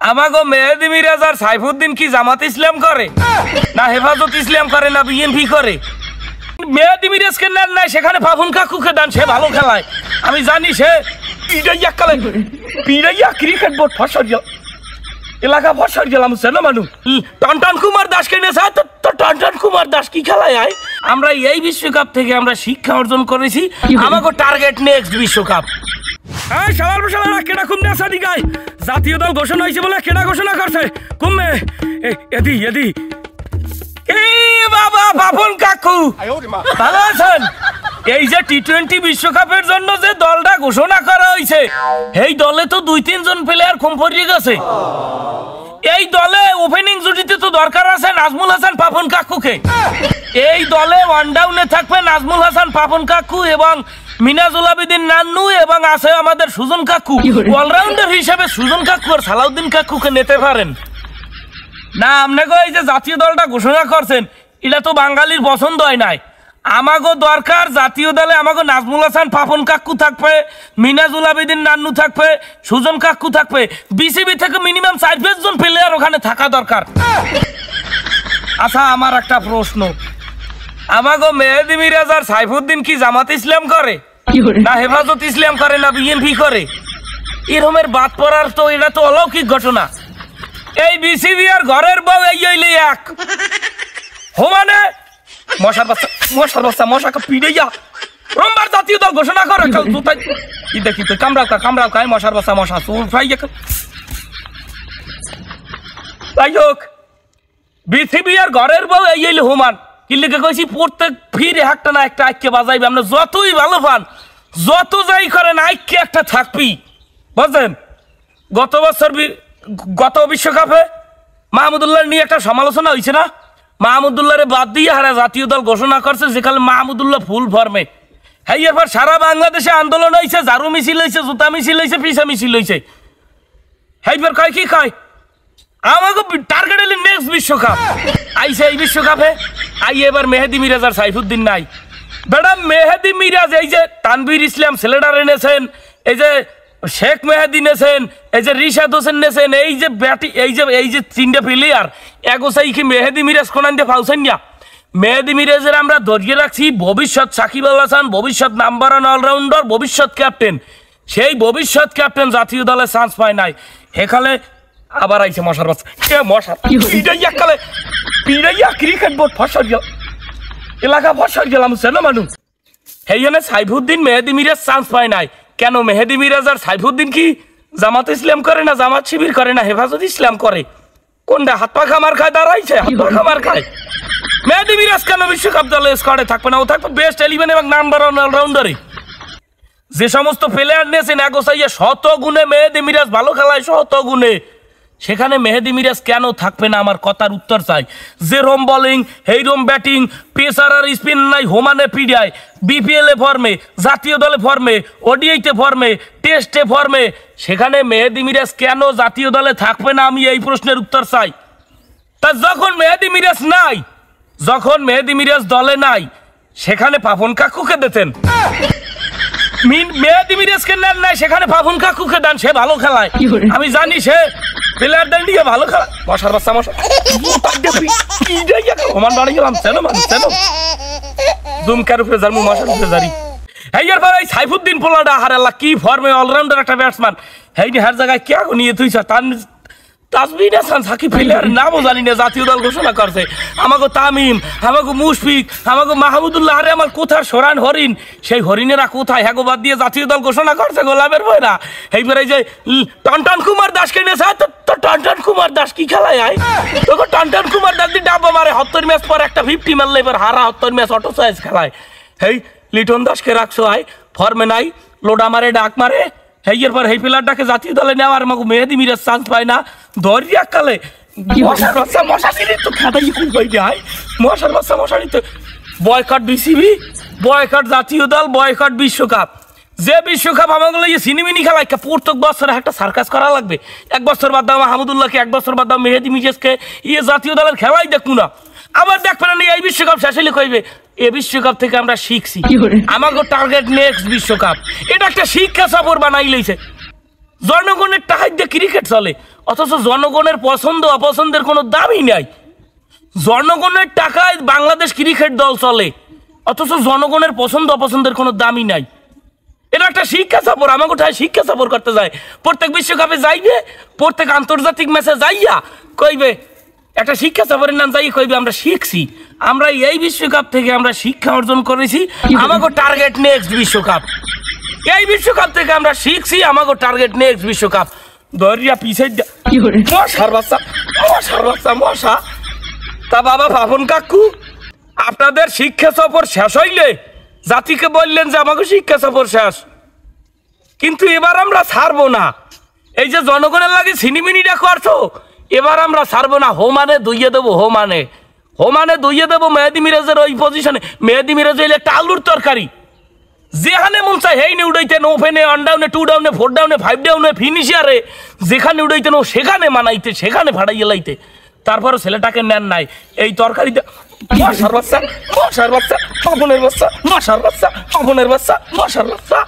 আমাগো মেহেদি মিরাজ আর সাইফুদ্দিন কি জামাত ইসলাম করে না হেফাজত ইসলাম করে না বিএনপি করে? মেহেদি মিরাজকে নেন নাই, সেখানে ফাফুন কাকুকে দেন, সে ভালো খেলায়। আমি জানি সে পিড়াইয়া ক্রিকেট বোর্ড ফসল এলাকা ফসল গেলাম সে না মানুষ। টনটন কুমার দাসকে নিয়েছে, তো টনটন কুমার দাস কি খেলায় আয়? আমরা এই বিশ্বকাপ থেকে আমরা শিক্ষা অর্জন করেছি, আমাকে টার্গেট নেক্সট বিশ্বকাপ। জাতীয় দল ঘোষণা হয়েছে বলে কেডা ঘোষণা করছে? কুমে এদি এদি বাবা বাপন কাকু ভালো আছেন? এই যে টি-20 বিশ্বকাপের জন্য যে দলটা ঘোষণা করা হয়েছে, এই দলে তো 2-3 জন প্লেয়ার কম পড়ে গেছে। এই দলে ওপেনিং জুটিতে তো দরকার আছে নাজমুল হাসান পাপন কাকুকে। এই দলে ওয়ান ডাউনে থাকবে নাজমুল হাসান পাপন কাকু এবং মিনাজুল আবেদিন নান্নু, এবং আছে আমাদের সুজন কাকু। অলরাউন্ডার হিসেবে সুজন কাকু আর সালাউদ্দিন কাকুকে নিতে পারেন না। আপনাকে এই যে জাতীয় দলটা ঘোষণা করছেন, এটা তো বাঙালির পছন্দ হয় নাই। আমাগো দরকার জাতীয় দলে আমাগো নাজমুল হাসান পাপন কাকু থাকবে, মিনাজুল আবেদিন নান্নু থাকবে, সুজন কাকু থাকবে। বিসিবি থেকে মিনিমাম 4-5 জন প্লেয়ার ওখানে থাকা দরকার। আচ্ছা, আমার একটা প্রশ্ন, আমাগো মেহেদি মিরাজ আর সাইফুদ্দিন কি জামাত ইসলাম করে না হেফাজত ইসলাম করে না বিএনপি করে? এরকমের বাদ পড়ার তো এটা তো অলৌকিক ঘটনা। এই বিসিবি আর ঘরের বউ এই হইলে এক হোমানে মশার বাচ্চা মশাকে পিড়াইয়া রোববার জাতীয় দল ঘোষণা করে। কি দেখি তুই কামড়াও খাই মশার বাচ্চা মশা চুল ফ্রাই। যাই হোক, বিসিবি আর ঘরের বউ এই হইলে হোমান কি লিখে কইছি, প্রত্যেক ফিরে একটা না একটা আইকে বাজাইবে। আমরা যতই ভালো পান, যত যাই করেন, আইকে একটা থাকবি, বুঝলেন? গত বিশ্বকাপে মাহমুদুল্লাহ নিয়ে একটা সমালোচনা হয়েছে না? মাহমুদুল্লাহরে বাদ দিয়ে হারা জাতীয় দল ঘোষণা করছে, যেখানে মাহমুদুল্লাহ ফুল ফর্মে। হ্যাঁ, এরপর সারা বাংলাদেশে আন্দোলন হয়েছে, ঝাড়ু মিছিল হয়েছে, জুতা মিছিল হয়েছে, পিসা মিছিল হয়েছে। হ্যাঁ, কয় কি কয় আমাকে টার্গেট হলে নেক্সট বিশ্বকাপ আইসে। এই বিশ্বকাপে এবার মেহেদি মিরাজ আর সাইফুদ্দিন নাই। ম্যাডাম মেহেদি মিরাজ এই যে তানভীর ইসলাম ছেলেটার এনেছেন, এই যে শেখ মেহেদি নেছেন, এই যে রিশাদ হোসেন নেছেন, এই যে ব্যাটি এই যে 3টা প্লেয়ার এগোসাই কি মেহেদি মিরাজ কোনান দিয়ে পাউছেন না? মেহেদি মিরাজের আমরা ধরিয়ে রাখছি ভবিষ্যৎ সাকিব আল হাসান, ভবিষ্যৎ নাম্বার 1 অলরাউন্ডার, ভবিষ্যৎ ক্যাপ্টেন। সেই ভবিষ্যৎ ক্যাপ্টেন জাতীয় দলে চান্স পায় নাই। এখানে আবার আইছে মশার বাচ্চা মশা পিড়াইয়া ক্রিকেট বোর্ড ফসল এলাকা ফসল গেলাম সে না মানুষ। সেইখানে সাইফুদ্দিন মেহেদি মিরাজ চান্স পায় নাই কেন? মেহেদি মিরাজ আর সাইফুদ্দিন কি জামাত ইসলাম করে না জামাত শিবির করে না হেফাজত ইসলাম করে? কোনটা হাত পা খামার খায়? দাঁড়াইছে হাত পা খামার খায়। মেহেদি মিরাজ কেন বিশ্বকাপ দলে স্কোয়াডে থাকবে না? ও থাকবে বেস্ট 11 এবং নাম্বার 1 অলরাউন্ডারে। যে সমস্ত প্লেয়ার নিয়েছেন এগোসাইয়া শত গুণে মেহেদি মিরাজ ভালো খেলায়, শত গুণে। সেখানে মেহেদি মিরাজ কেন থাকবে না? আমার কথার উত্তর চাই। যে রোম বোলিং, এই রোম ব্যাটিং, পেসার আর স্পিন নাই, হোমানে পিডিয়ায়, বিপিএল এ ফর্মে, জাতীয় দলে ফর্মে, ওডিআইতে ফর্মে, টেস্টে ফর্মে, সেখানে মেহেদি মিরাজ কেন জাতীয় দলে থাকবে না? আমি এই প্রশ্নের উত্তর চাই। তা যখন মেহেদি মিরাজ নাই, যখন মেহেদি মিরাজ দলে নাই, সেখানে পাপন কাকুকে দিতেন। মেহেদি মিরাজকে নেন নাই, সেখানে পাপন কাকুকে দেন, সে ভালো খেলায়। আমি জানি সে প্লেয়ারদের নিয়ে ভালো খেলা। মশার বাচ্চা মশা ওমান বাড়ি গেলাম জুমকার উপরে যার মশার উপরে জারি। এরপর এই সাইফুদ্দিন পোলাডা হারাল্লা কি ফর্মে, অলরাউন্ডার একটা ব্যাটসম্যান। হার জায়গায় কে নিয়ে তুই তাসবির হাসান সাকিব প্লেয়ার নামও জানি না, জাতীয় দল ঘোষণা করছে। আমাকে তামিম, আমাকে মুশফিক, আমাকে মাহমুদুল্লাহ, আরে আমার কোথার সরান হরিণ, সেই হরিণেরা কোথায়? হ্যাঁ, বাদ দিয়ে জাতীয় দল ঘোষণা করছে গোলাপের ভয়রা। এইবারে যে টনটন কুমার দাসকে নিয়েছে, তো টনটন কুমার দাস কি খেলায় আয়? তোকে টনটন কুমার দাস দিয়ে ডাব্বা মারে 70 ম্যাচ পর একটা 50 মারলে, এবার হারা 70 ম্যাচ অটো সাইজ খেলায়। হেই লিটন দাসকে রাখছো আয়, ফর্মে নাই, লোডা মারে ডাক মারে। এরপর এই প্লেয়ারটাকে জাতীয় দলে নেওয়ার আমাকে মেহেদি মিরাজ চান্স পায় না। ধরিয়া কালে মশার বাচ্চা মশা দিলে তো খাদাই খুব হয়ে যায়। মশার বাচ্চা মশা নিতে বয়কট বিসিবি, বয়কট জাতীয় দল, বয়কট বিশ্বকাপ। যে বিশ্বকাপ আমাগুলো সিনেমিনি খেলায় প্রত্যেক বছরে একটা সার্কাস করা লাগবে। 1 বছর বাদ দাও মাহমুদুল্লাহকে, 1 বছর বাদ দাও মেহেদি মিরাজকে, জাতীয় দলের খেলাই দেখবো না। আবার দেখবে না এই বিশ্বকাপ শেষ হলে কইবে এ বিশ্বকাপ থেকে আমরা শিখছি, আমাকে টার্গেট নেক্সট বিশ্বকাপ। এটা একটা শিক্ষা সফর বানাই লইছে। জনগণের টাকা দিয়ে ক্রিকেট চলে। অথচ জনগণের পছন্দ অপছন্দের কোনো দামই নাই। জনগণের টাকায় বাংলাদেশ ক্রিকেট দল চলে, অথচ জনগণের পছন্দ অপছন্দের কোনো দামই নাই। এটা একটা শিক্ষা সফর, আমাকে কোথায় শিক্ষা সফর করতে যায়, প্রত্যেক বিশ্বকাপে যাইবে, প্রত্যেক আন্তর্জাতিক ম্যাচে যাইয়া কইবে, একটা শিক্ষা সফরের নাম যাই কইবে আমরা শিখছি, আমরা এই বিশ্বকাপ থেকে আমরা শিক্ষা অর্জন করেছি, আমাকে টার্গেট নেক্সট বিশ্বকাপ, এই বিশ্বকাপ থেকে আমরা শিখছি, আমাকে টার্গেট নেক্সট বিশ্বকাপ। দরিয়া পিছিয়ে মশার বাচ্চা, মশার বাচ্চা, মশা। তা বাবা ভাবন কাকু, আপনাদের শিক্ষা সফর শেষ হইলে জাতিকে বললেন যে আমাকে শিক্ষা সফর শেষ, কিন্তু এবার আমরা ছাড়বো না। এই যে জনগণের লাগে ছিনিমিনিটা করছো, এবার আমরা ছাড়বো না। হোমানে দইয়ে দেবো, হোমানে দইয়ে দেবো মেহেদি মিরাজের ওই পজিশনে। মেহেদি মিরাজ হইলে একটা আলুর তরকারি, যেখানে মন চায় হেইনে উড়াইতেন, ওপেনে, 1 ডাউনে, 2 ডাউনে, 4 ডাউনে, 5 ডাউনে, ফিনিশিয়ারে যেখানে উড়াইতেন ও সেখানে মানাইতে, সেখানে ভাড়াইয়ে লাইতে। তারপরও ছেলেটাকে নেন নাই এই তরকারিতে। মশার বাচ্চা, মশার বাচ্চা, স্বপনের বাচ্চা, মশার বাচ্চা, স্বপনের বাচ্চা, মশার বাচ্চা।